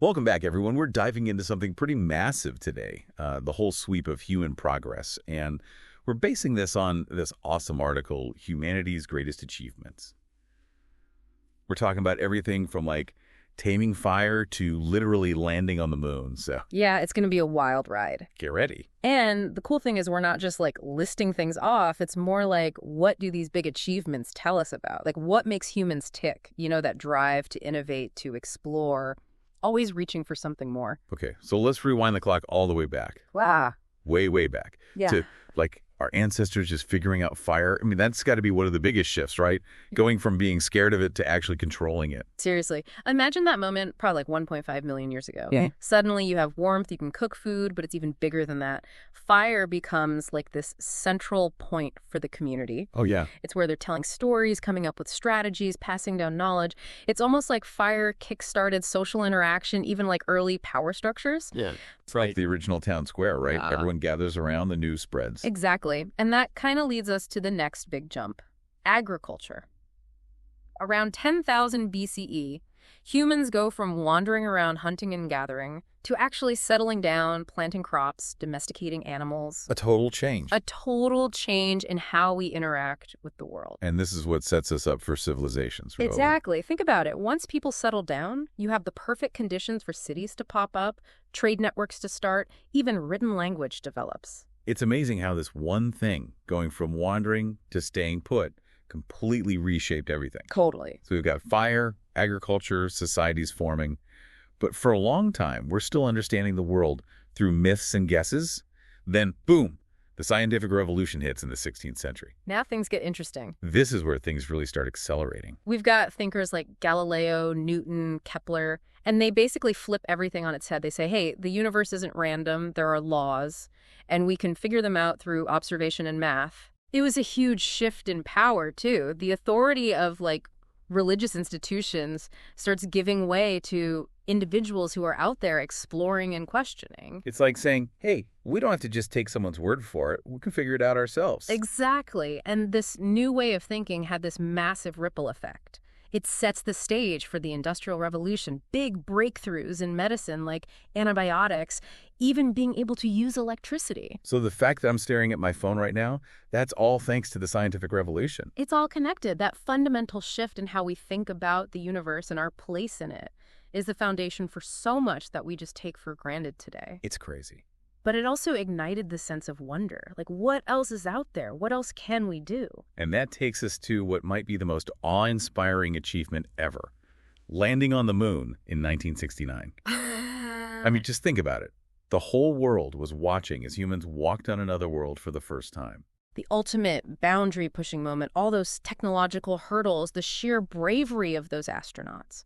Welcome back, everyone. We're diving into something pretty massive today, the whole sweep of human progress. And we're basing this on this awesome article, Humanity's Greatest Achievements. We're talking about everything from, like, taming fire to literally landing on the moon. So Yeah, it's going to be a wild ride. get ready. And the cool thing is we're not just like listing things off. It's more like, what do these big achievements tell us about? Like, what makes humans tick? You know, that drive to innovate, to explore, always reaching for something more. Okay, so let's rewind the clock all the way back. Wow. Way, way back. Yeah. To, like, our ancestors just figuring out fire. I mean, that's got to be one of the biggest shifts, right? Going from being scared of it to actually controlling it. Seriously. Imagine that moment probably like 1.5 million years ago. Yeah. Suddenly you have warmth, you can cook food, but it's even bigger than that. Fire becomes like this central point for the community. Oh, yeah. It's where they're telling stories, coming up with strategies, passing down knowledge. It's almost like fire kickstarted social interaction, even like early power structures. Yeah, It's like the original town square, right? Yeah. Everyone gathers around, the news spreads. Exactly. And that kind of leads us to the next big jump, agriculture. Around 10,000 BCE, humans go from wandering around hunting and gathering to actually settling down, planting crops, domesticating animals. A total change. A total change in how we interact with the world. And this is what sets us up for civilizations. Really. Exactly. Think about it. Once people settle down, you have the perfect conditions for cities to pop up, trade networks to start, even written language develops. It's amazing how this one thing, going from wandering to staying put, completely reshaped everything. Totally. So we've got fire, agriculture, societies forming. But for a long time, we're still understanding the world through myths and guesses. Then, boom, the scientific revolution hits in the 16th century. Now things get interesting. This is where things really start accelerating. We've got thinkers like Galileo, Newton, Kepler, and they basically flip everything on its head. They say, hey, the universe isn't random, there are laws, and we can figure them out through observation and math. It was a huge shift in power, too. The authority of, like, religious institutions starts giving way to individuals who are out there exploring and questioning. It's like saying, hey, we don't have to just take someone's word for it. We can figure it out ourselves. Exactly. And this new way of thinking had this massive ripple effect. It sets the stage for the Industrial Revolution, big breakthroughs in medicine like antibiotics, even being able to use electricity. So the fact that I'm staring at my phone right now, that's all thanks to the scientific revolution. It's all connected. That fundamental shift in how we think about the universe and our place in it is the foundation for so much that we just take for granted today. It's crazy. But it also ignited the sense of wonder. Like, what else is out there? What else can we do? And that takes us to what might be the most awe-inspiring achievement ever. Landing on the moon in 1969. I mean, just think about it. The whole world was watching as humans walked on another world for the first time. The ultimate boundary-pushing moment, all those technological hurdles, the sheer bravery of those astronauts.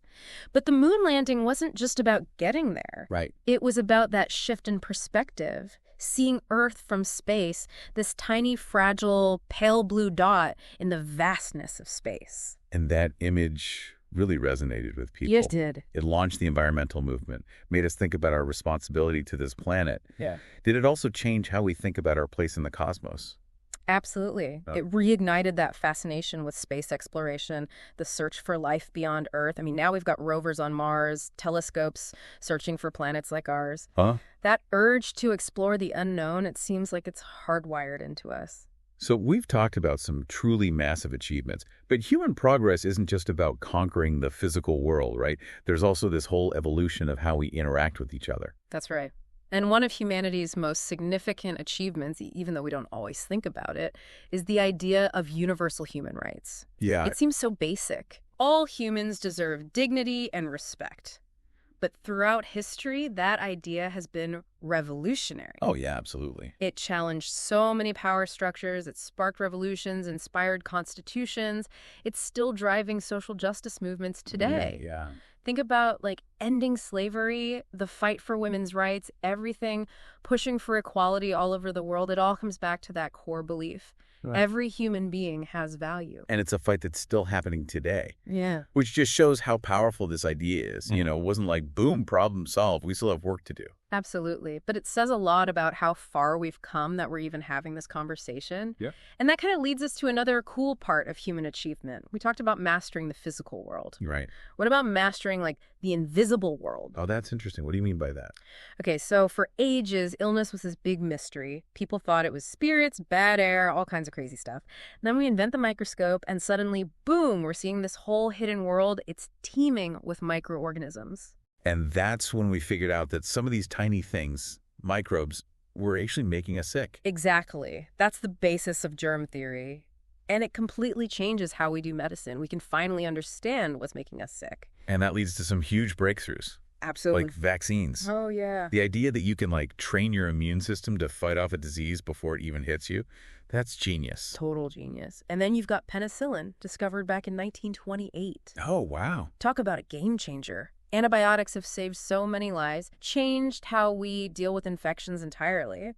But the moon landing wasn't just about getting there. Right. It was about that shift in perspective, seeing Earth from space, this tiny, fragile, pale blue dot in the vastness of space. And that image really resonated with people. Yes, it did. It launched the environmental movement, made us think about our responsibility to this planet. Yeah. Did it also change how we think about our place in the cosmos? Absolutely. It reignited that fascination with space exploration, the search for life beyond Earth. I mean, now we've got rovers on Mars, telescopes searching for planets like ours. Huh? That urge to explore the unknown, it seems like it's hardwired into us. So we've talked about some truly massive achievements, but human progress isn't just about conquering the physical world, right? There's also this whole evolution of how we interact with each other. That's right. And one of humanity's most significant achievements, even though we don't always think about it, is the idea of universal human rights. Yeah. It seems so basic. All humans deserve dignity and respect. But throughout history, that idea has been revolutionary. Oh, yeah, absolutely. It challenged so many power structures. It sparked revolutions, inspired constitutions. It's still driving social justice movements today. Yeah. Think about, like, ending slavery, the fight for women's rights, everything, pushing for equality all over the world. It all comes back to that core belief. Right. Every human being has value. And it's a fight that's still happening today, Yeah. which just shows how powerful this idea is. You know, it wasn't like, boom, problem solved. We still have work to do. Absolutely. But it says a lot about how far we've come that we're even having this conversation. Yeah. And that kind of leads us to another cool part of human achievement. We talked about mastering the physical world. Right. What about mastering, like, the invisible world? Oh, that's interesting. What do you mean by that? Okay, so for ages, illness was this big mystery. People thought it was spirits, bad air, all kinds of crazy stuff. Then we invent the microscope, and suddenly, boom, we're seeing this whole hidden world. It's teeming with microorganisms. And that's when we figured out that some of these tiny things, microbes, were actually making us sick. Exactly. That's the basis of germ theory. And it completely changes how we do medicine. We can finally understand what's making us sick. And that leads to some huge breakthroughs, Absolutely. like vaccines. Oh, yeah. The idea that you can, like, train your immune system to fight off a disease before it even hits you, that's genius. Total genius. And then you've got penicillin, discovered back in 1928. Oh, wow. Talk about a game changer. Antibiotics have saved so many lives, changed how we deal with infections entirely.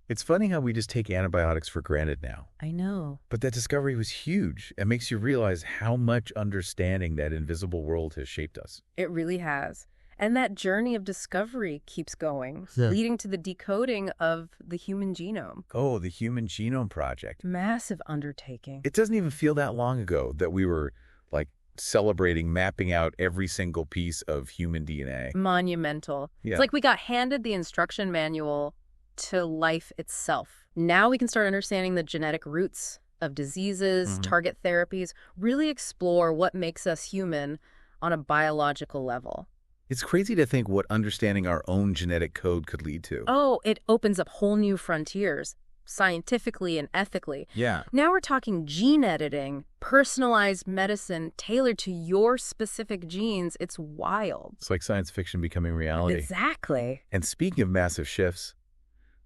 It's funny how we just take antibiotics for granted now. I know. But that discovery was huge. It makes you realize how much understanding that invisible world has shaped us. It really has. And that journey of discovery keeps going, Yeah. leading to the decoding of the human genome. Oh, the Human Genome Project. Massive undertaking. It doesn't even feel that long ago that we were, like, celebrating mapping out every single piece of human DNA. Monumental. Yeah. It's like we got handed the instruction manual to life itself. Now we can start understanding the genetic roots of diseases, target therapies, really explore what makes us human on a biological level. It's crazy to think what understanding our own genetic code could lead to. Oh, it opens up whole new frontiers, scientifically and ethically. Yeah. Now we're talking gene editing, personalized medicine tailored to your specific genes. It's wild. It's like science fiction becoming reality. Exactly. And speaking of massive shifts,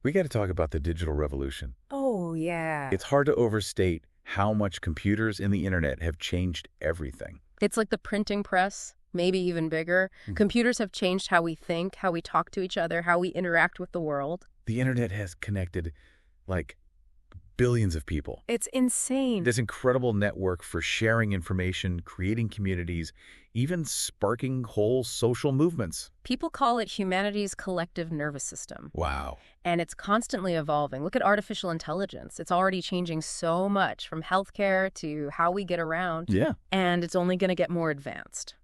we got to talk about the digital revolution. Oh, yeah. It's hard to overstate how much computers and the internet have changed everything. It's like the printing press, maybe even bigger. Computers have changed how we think, how we talk to each other, how we interact with the world. The internet has connected, like, billions of people. It's insane. This incredible network for sharing information, creating communities, even sparking whole social movements. People call it humanity's collective nervous system. Wow. And it's constantly evolving. Look at artificial intelligence. It's already changing so much, from healthcare to how we get around. Yeah. And it's only going to get more advanced.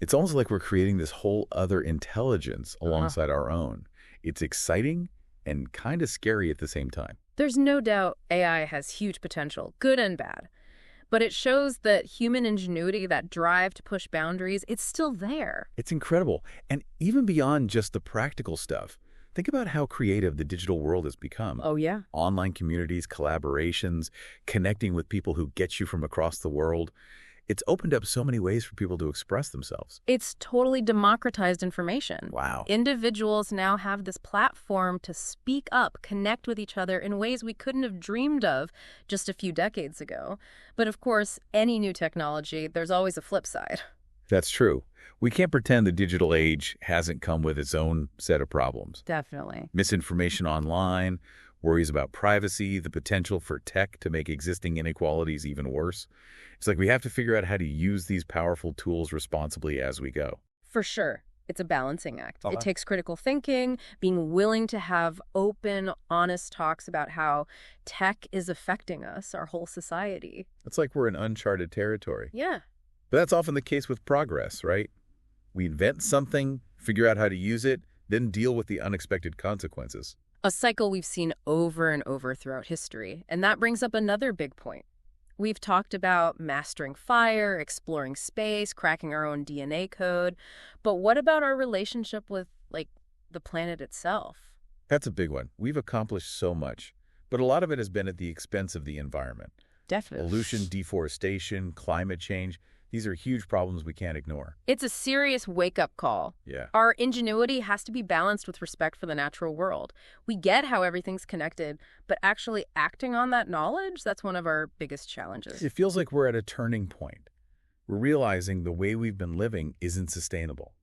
It's almost like we're creating this whole other intelligence alongside our own. It's exciting and kind of scary at the same time. There's no doubt AI has huge potential, good and bad. But it shows that human ingenuity, that drive to push boundaries, it's still there. It's incredible. And even beyond just the practical stuff, think about how creative the digital world has become. Oh, yeah. Online communities, collaborations, connecting with people who get you from across the world. It's opened up so many ways for people to express themselves. It's totally democratized information. Wow. Individuals now have this platform to speak up, connect with each other in ways we couldn't have dreamed of just a few decades ago. But of course, any new technology, there's always a flip side. That's true. We can't pretend the digital age hasn't come with its own set of problems. Definitely. Misinformation online, worries about privacy, the potential for tech to make existing inequalities even worse. It's like we have to figure out how to use these powerful tools responsibly as we go. For sure. It's a balancing act. Okay. It takes critical thinking, being willing to have open, honest talks about how tech is affecting us, our whole society. It's like we're in uncharted territory. Yeah. But that's often the case with progress, right? We invent something, figure out how to use it, then deal with the unexpected consequences. A cycle we've seen over and over throughout history. And that brings up another big point. We've talked about mastering fire, exploring space, cracking our own DNA code. But what about our relationship with, like, the planet itself? That's a big one. We've accomplished so much, but a lot of it has been at the expense of the environment. Definitely. Pollution, deforestation, climate change. These are huge problems we can't ignore. It's a serious wake-up call. Yeah. Our ingenuity has to be balanced with respect for the natural world. We get how everything's connected, but actually acting on that knowledge, that's one of our biggest challenges. It feels like we're at a turning point. We're realizing the way we've been living isn't sustainable.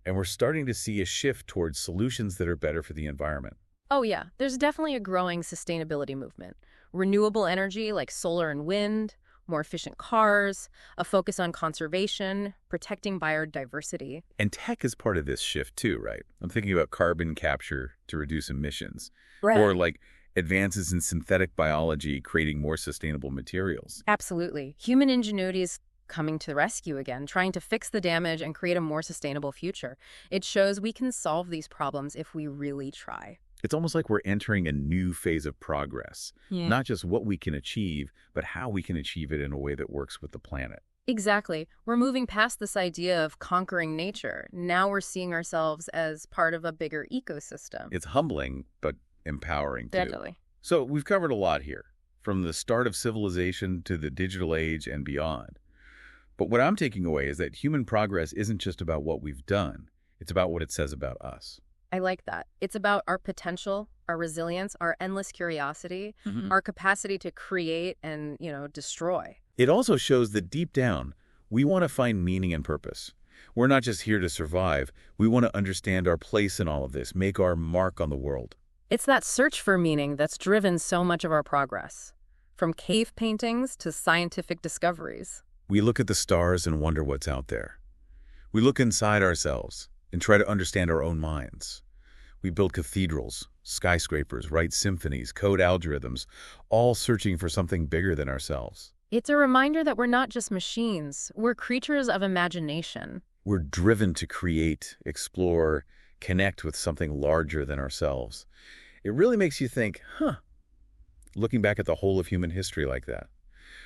And we're starting to see a shift towards solutions that are better for the environment. Oh yeah, there's definitely a growing sustainability movement. Renewable energy like solar and wind, more efficient cars, a focus on conservation, protecting biodiversity. And tech is part of this shift too, right? I'm thinking about carbon capture to reduce emissions, or Right. like advances in synthetic biology creating more sustainable materials. Absolutely. Human ingenuity is coming to the rescue again, trying to fix the damage and create a more sustainable future. It shows we can solve these problems if we really try. It's almost like we're entering a new phase of progress, Yeah. not just what we can achieve, but how we can achieve it in a way that works with the planet. Exactly. We're moving past this idea of conquering nature. Now we're seeing ourselves as part of a bigger ecosystem. It's humbling, but empowering too. Definitely. So we've covered a lot here, from the start of civilization to the digital age and beyond. But what I'm taking away is that human progress isn't just about what we've done. It's about what it says about us. I like that. It's about our potential, our resilience, our endless curiosity, Mhm. our capacity to create and, destroy. It also shows that deep down, we want to find meaning and purpose. We're not just here to survive. We want to understand our place in all of this, make our mark on the world. It's that search for meaning that's driven so much of our progress, from cave paintings to scientific discoveries. We look at the stars and wonder what's out there. We look inside ourselves and try to understand our own minds. We build cathedrals, skyscrapers, write symphonies, code algorithms, all searching for something bigger than ourselves. It's a reminder that we're not just machines, we're creatures of imagination. We're driven to create, explore, connect with something larger than ourselves. It really makes you think, looking back at the whole of human history like that.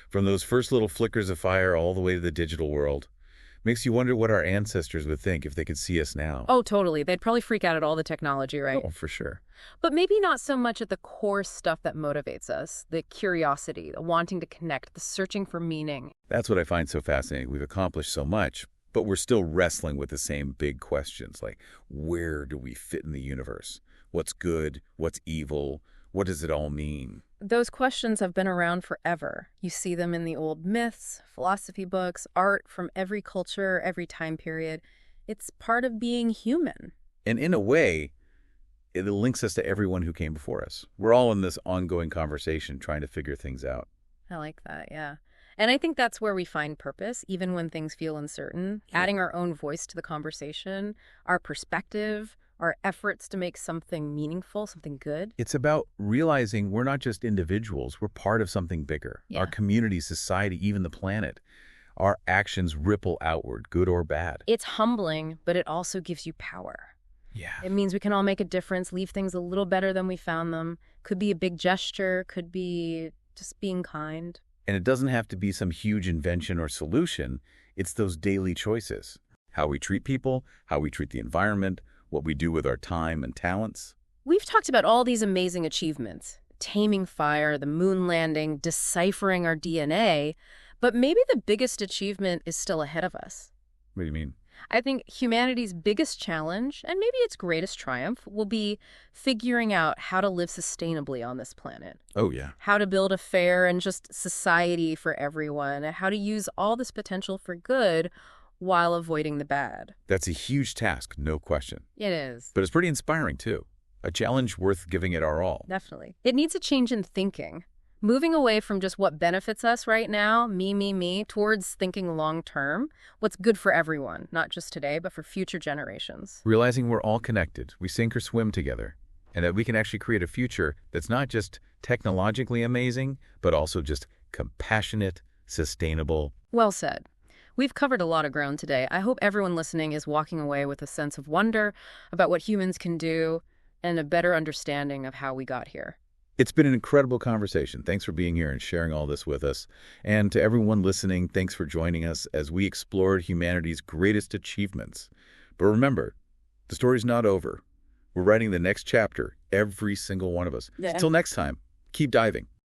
From those first little flickers of fire all the way to the digital world, makes you wonder what our ancestors would think if they could see us now. Oh, totally. They'd probably freak out at all the technology, right? Oh, for sure. But maybe not so much at the core stuff that motivates us, the curiosity, the wanting to connect, the searching for meaning. That's what I find so fascinating. We've accomplished so much, but we're still wrestling with the same big questions, like where do we fit in the universe? What's good? What's evil? What does it all mean? Those questions have been around forever. You see them in the old myths, philosophy books, art from every culture, every time period. It's part of being human. And in a way, it links us to everyone who came before us. We're all in this ongoing conversation trying to figure things out. I like that, yeah. And I think that's where we find purpose, even when things feel uncertain. Yeah. Adding our own voice to the conversation, our perspective, our efforts to make something meaningful, something good. It's about realizing we're not just individuals, we're part of something bigger. Yeah. Our community, society, even the planet. Our actions ripple outward, good or bad. It's humbling, but it also gives you power. Yeah. It means we can all make a difference, leave things a little better than we found them. Could be a big gesture, could be just being kind. And it doesn't have to be some huge invention or solution. It's those daily choices. How we treat people, how we treat the environment, what we do with our time and talents. We've talked about all these amazing achievements, taming fire, the moon landing, deciphering our DNA, but maybe the biggest achievement is still ahead of us. What do you mean? I think humanity's biggest challenge, and maybe its greatest triumph, will be figuring out how to live sustainably on this planet. Oh, yeah. How to build a fair and just society for everyone, how to use all this potential for good while avoiding the bad. That's a huge task, no question. It is. But it's pretty inspiring, too. A challenge worth giving it our all. Definitely. It needs a change in thinking. Moving away from just what benefits us right now, me, towards thinking long-term, what's good for everyone, not just today, but for future generations. Realizing we're all connected, we sink or swim together, and that we can actually create a future that's not just technologically amazing, but also just compassionate, sustainable. Well said. We've covered a lot of ground today. I hope everyone listening is walking away with a sense of wonder about what humans can do and a better understanding of how we got here. It's been an incredible conversation. Thanks for being here and sharing all this with us. And to everyone listening, thanks for joining us as we explored humanity's greatest achievements. But remember, the story's not over. We're writing the next chapter, every single one of us. Yeah. Until next time, keep diving.